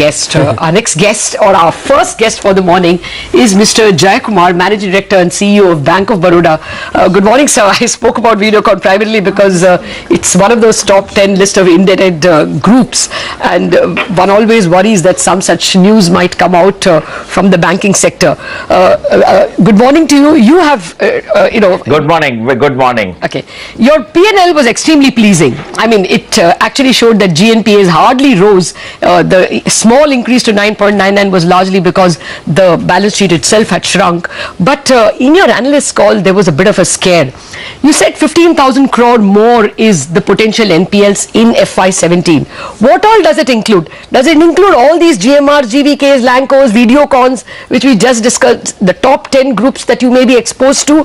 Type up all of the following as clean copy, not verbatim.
guest. Our next guest, or our first guest for the morning, is Mr. Jayakumar, Managing Director and CEO of Bank of Baroda. Good morning, sir. I spoke about Videocon privately because it's one of those top 10 list of indebted groups, and one always worries that some such news might come out from the banking sector. Good morning to you. You have, Good morning. Good morning. Okay. Your P&L was extremely pleasing. I mean, it actually showed that GNPAs hardly rose. The small increase to 9.99 was largely because the balance sheet itself had shrunk. But in your analyst call, there was a bit of a scare. You said 15,000 crore more is the potential NPLs in FY17. What all does it include? Does it include all these GMRs, GVKs, Lancos, Videocons, which we just discussed, the top 10 groups that you may be exposed to?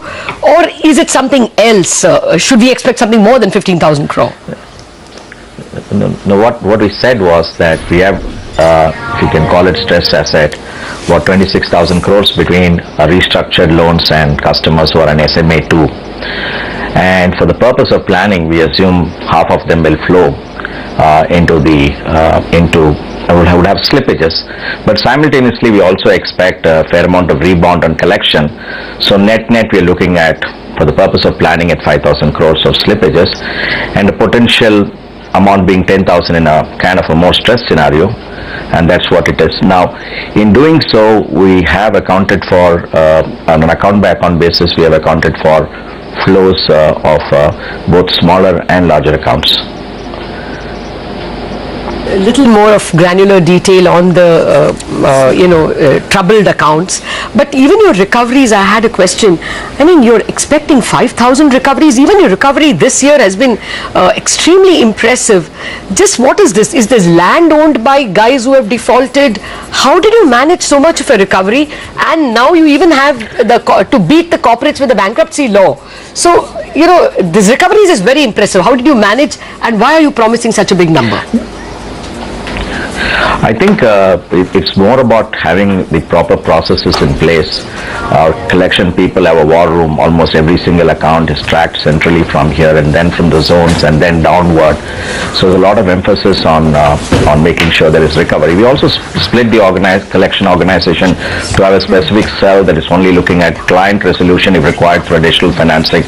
Or is it something else? Should we expect something more than 15,000 crore? No, what we said was that we have, if you can call it stressed asset, about 26,000 crores between restructured loans and customers who are an SMA2. And for the purpose of planning, we assume half of them will flow I would have slippages, but simultaneously we also expect a fair amount of rebound on collection. So net we are looking at, for the purpose of planning, at 5,000 crores of slippages, and the potential amount being 10,000 in a kind of a more stressed scenario, and that's what it is. Now, in doing so, we have accounted for, on an account by account basis, we have accounted for flows of both smaller and larger accounts. A little more of granular detail on the troubled accounts, but even your recoveries, I had a question. I mean, you're expecting 5,000 recoveries. Even your recovery this year has been extremely impressive. Just what is this? Is this land owned by guys who have defaulted? How did you manage so much of a recovery? And now you even have to beat the corporates with the bankruptcy law. So, this recoveries is very impressive. How did you manage, and why are you promising such a big number? I think it's more about having the proper processes in place. Our collection people have a war room. Almost every single account is tracked centrally from here, and then from the zones, and then downward. So there's a lot of emphasis on making sure there is recovery. We also split the collection organization to have a specific cell that is only looking at client resolution if required for additional financing.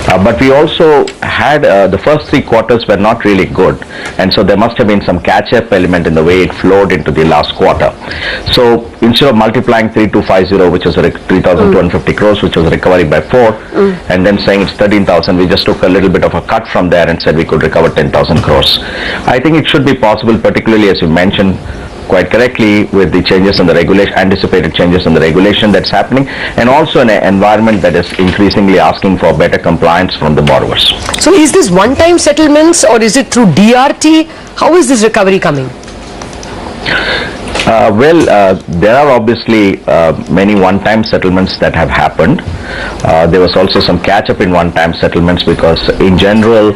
But we also had the first 3 quarters were not really good, and so there must have been some catch-up element in the way it flowed into the last quarter. So instead of multiplying 3250, which was 3,250 crores, which was recovery by 4, and then saying it's 13,000, we just took a little bit of a cut from there and said we could recover 10,000 crores. I think it should be possible, particularly as you mentioned quite correctly, with the changes in the regulation, anticipated changes in the regulation that's happening, and also in an environment that is increasingly asking for better compliance from the borrowers. So is this one-time settlements, or is it through DRT? How is this recovery coming? There are obviously many one-time settlements that have happened. There was also some catch-up in one-time settlements because, in general,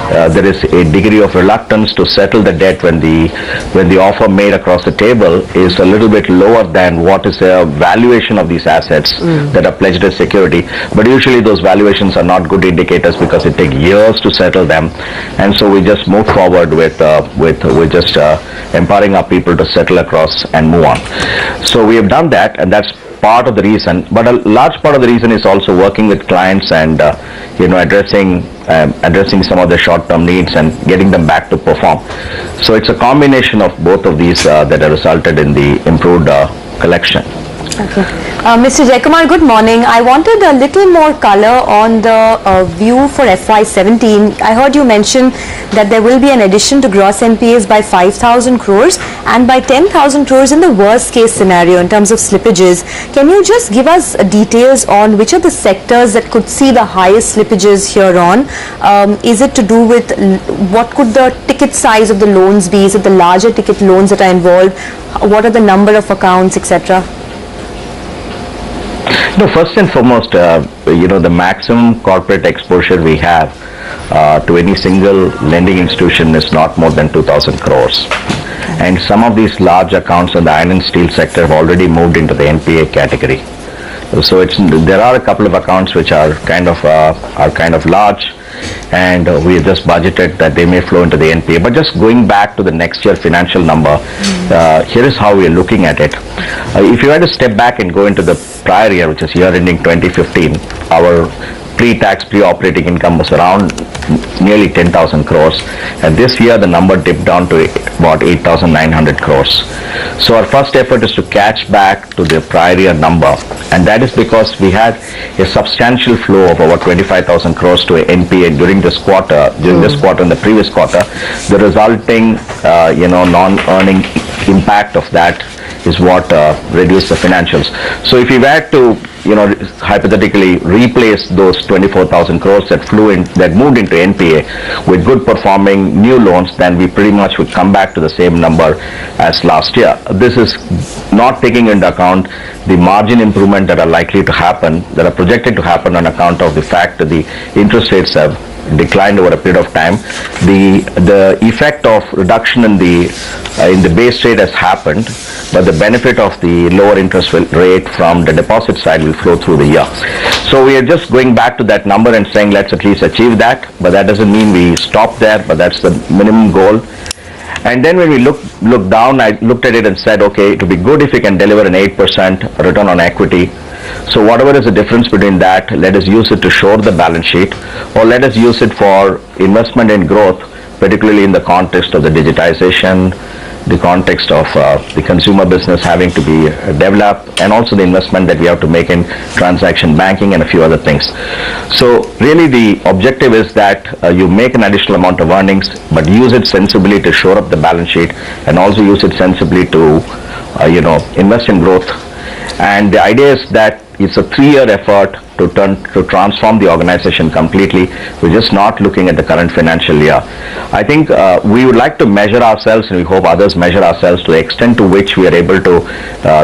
there is a degree of reluctance to settle the debt when the offer made across the table is a little bit lower than what is the valuation of these assets that are pledged as security. But usually those valuations are not good indicators because it takes years to settle them, and so we just move forward with just empowering our people to settle across and move on. So we have done that, and that's part of the reason. But a large part of the reason is also working with clients and addressing some of the short-term needs and getting them back to perform. So it's a combination of both of these that have resulted in the improved collection. Okay. Mr. Jayakumar, good morning. I wanted a little more color on the view for FY17. I heard you mention that there will be an addition to gross NPAs by 5,000 crores and by 10,000 crores in the worst case scenario in terms of slippages. Can you just give us details on which are the sectors that could see the highest slippages here on? Is it to do with what could the ticket size of the loans be? Is it the larger ticket loans that are involved? What are the number of accounts, etc.? No, first and foremost, the maximum corporate exposure we have to any single lending institution is not more than 2,000 crores. And some of these large accounts in the iron and steel sector have already moved into the NPA category. So there are a couple of accounts which are kind of large, and we just budgeted that they may flow into the NPA. But just going back to the next year financial number, here is how we are looking at it. If you had to step back and go into the prior year, which is year ending 2015, our pre-tax, pre-operating income was around nearly 10,000 crores, and this year the number dipped down to about 8,900 crores. So our first effort is to catch back to the prior year number, and that is because we had a substantial flow of over 25,000 crores to NPA during this quarter, and the previous quarter. The resulting, non-earning impact of that is what reduced the financials. So if we were to, hypothetically replace those 24,000 crores that moved into NPA with good performing new loans, then we pretty much would come back to the same number as last year. This is not taking into account the margin improvement that are likely to happen, that are projected to happen on account of the fact that the interest rates have declined over a period of time. The effect of reduction in the base rate has happened, but the benefit of the lower interest rate from the deposit side will flow through the year. So we are just going back to that number and saying let's at least achieve that, but that doesn't mean we stop there, but that's the minimum goal. And then when we look down, I looked at it and said, okay, it would be good if we can deliver an 8% return on equity. So whatever is the difference between that, let us use it to shore the balance sheet, or let us use it for investment in growth, particularly in the context of the digitization, the context of the consumer business having to be developed, and also the investment that we have to make in transaction banking and a few other things. So really the objective is that you make an additional amount of earnings, but use it sensibly to shore up the balance sheet, and also use it sensibly to invest in growth. And the idea is that it's a 3-year effort to transform the organization completely. We're just not looking at the current financial year. I think we would like to measure ourselves, and we hope others measure ourselves to the extent to which we are able to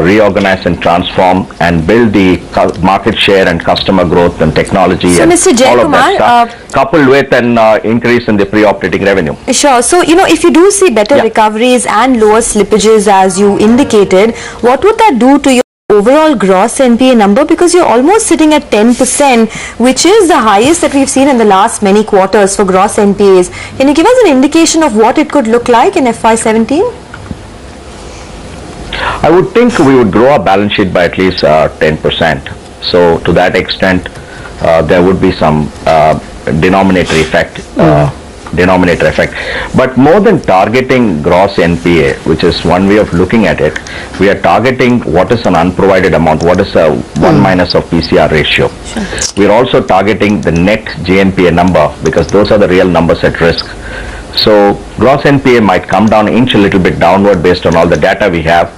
reorganize and transform and build the market share and customer growth and technology, so and Mr. Jayakumar, all of that stuff, coupled with an increase in the pre-operating revenue. Sure. So, if you do see better recoveries and lower slippages as you indicated, what would that do to your overall gross NPA number? Because you're almost sitting at 10%, which is the highest that we've seen in the last many quarters for gross NPAs. Can you give us an indication of what it could look like in FY17? I would think we would grow our balance sheet by at least 10%. So to that extent, there would be some denominator effect. But more than targeting gross NPA, which is one way of looking at it, we are targeting what is an unprovided amount, what is a 1 minus of PCR ratio. Sure. We are also targeting the net GNPA number, because those are the real numbers at risk. So gross NPA might come down, inch a little bit downward based on all the data we have,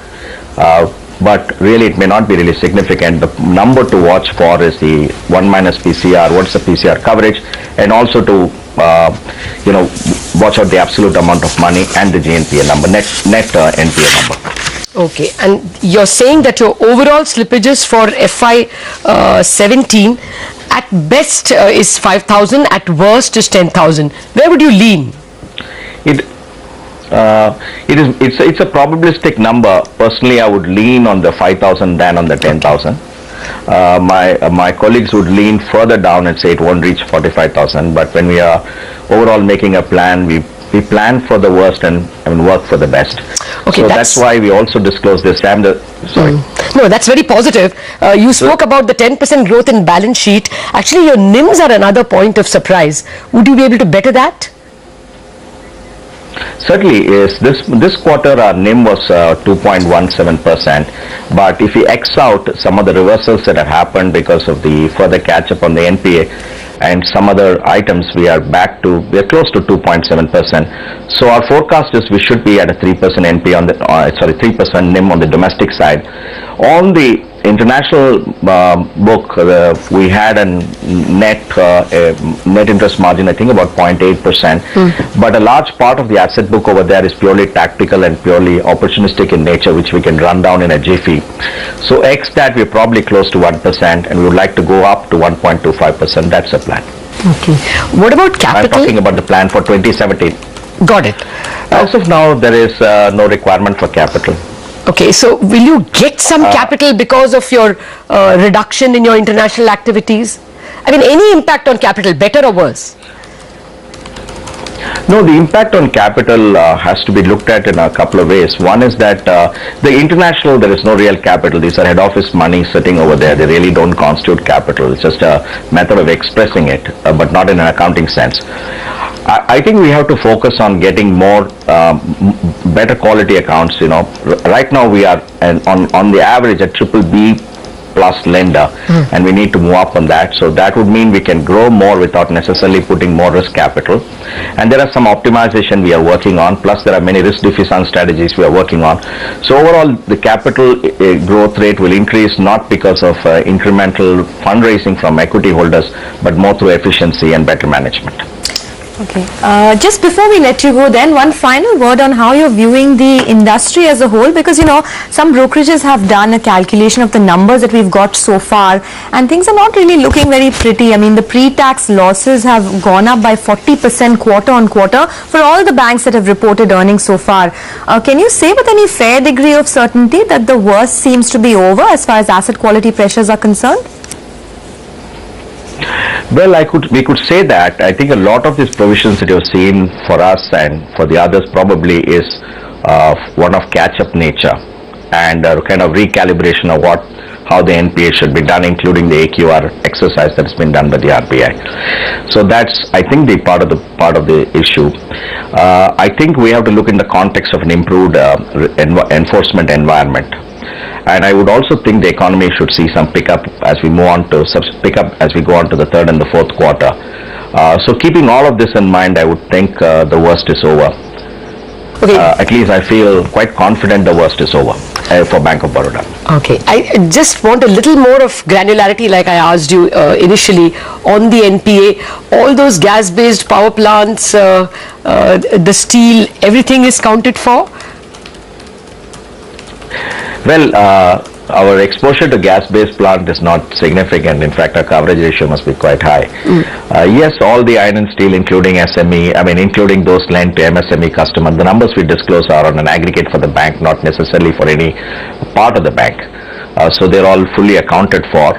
but really it may not be really significant. The number to watch for is the 1 minus PCR, what's the PCR coverage, and also to watch out the absolute amount of money and the GNPA number, net NPA number. Okay, and you're saying that your overall slippages for FY17 at best is 5,000, at worst is 10,000. Where would you lean? It's a probabilistic number. Personally, I would lean on the 5,000 than on the 10,000. My colleagues would lean further down and say it won't reach 45,000. But when we are overall making a plan, we plan for the worst and work for the best. Okay, so that's why we also disclose this. No, that's very positive. You spoke about the 10% growth in balance sheet. Actually, your NIMs are another point of surprise. Would you be able to better that? Certainly, is this quarter our NIM was 2.17%, but if we X out some of the reversals that have happened because of the further catch up on the NPA and some other items, we are close to 2.7%. So our forecast is we should be at a 3% NPA on the 3% NIM on the domestic side. On the international book, we had a net interest margin, I think about 0.8%. But a large part of the asset book over there is purely tactical and purely opportunistic in nature, which we can run down in a jiffy. So X that, we're probably close to 1%, and we would like to go up to 1.25%. That's the plan. Okay. What about capital? I'm talking about the plan for 2017. Got it. As of now, there is no requirement for capital. Okay, so will you get some capital because of your reduction in your international activities? I mean, any impact on capital, better or worse? No, the impact on capital has to be looked at in a couple of ways. One is that the international, there is no real capital. These are head office money sitting over there. They really don't constitute capital. It's just a method of expressing it, but not in an accounting sense. I think we have to focus on getting more better quality accounts. You know, right now we are on the average a BBB plus lender, and we need to move up on that. So that would mean we can grow more without necessarily putting more risk capital. And there are some optimization we are working on, plus there are many risk diffusion strategies we are working on. So overall, the capital growth rate will increase not because of incremental fundraising from equity holders, but more through efficiency and better management. Okay. Just before we let you go then, one final word on how you're viewing the industry as a whole, because, you know, some brokerages have done a calculation of the numbers that we've got so far, and things are not really looking very pretty. I mean, the pre-tax losses have gone up by 40% quarter on quarter for all the banks that have reported earnings so far. Can you say with any fair degree of certainty that the worst seems to be over as far as asset quality pressures are concerned? Well, we could say that. I think a lot of these provisions that you've seen for us and for the others probably is one of catch-up nature and kind of recalibration of how the NPA should be done, including the AQR exercise that's been done by the RBI. So that's, I think, the part of the issue. I think we have to look in the context of an improved enforcement environment. And I would also think the economy should see some pickup as we move on to as we go on to the third and the fourth quarter. So keeping all of this in mind, I would think the worst is over. Okay. At least I feel quite confident the worst is over for Bank of Baroda. Okay. I just want a little more of granularity, like I asked you initially, on the NPA. All those gas-based power plants, the steel, everything is counted for? Well, our exposure to gas-based plant is not significant. In fact, our coverage ratio must be quite high. Yes, all the iron and steel, including SME, including those lent to MSME customers, the numbers we disclose are on an aggregate for the bank, not necessarily for any part of the bank. So they're all fully accounted for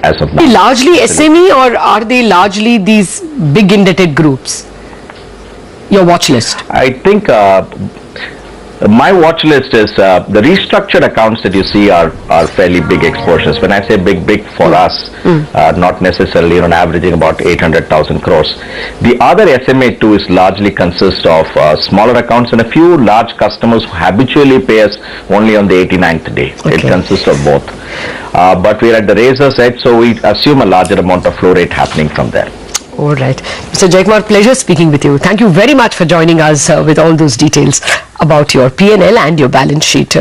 as of now. Largely SME, or are they largely these big indebted groups? Your watch list? I think my watch list is the restructured accounts that you see are fairly big exposures. When I say big for us, not necessarily, averaging about 800,000 crores. The other SMA2 is largely consists of smaller accounts and a few large customers who habitually pay us only on the 89th day. Okay. It consists of both. But we're at the razor's edge, so we assume a larger amount of flow rate happening from there. All right. Mr. Jayakumar, pleasure speaking with you. Thank you very much for joining us with all those details about your P&L and your balance sheet.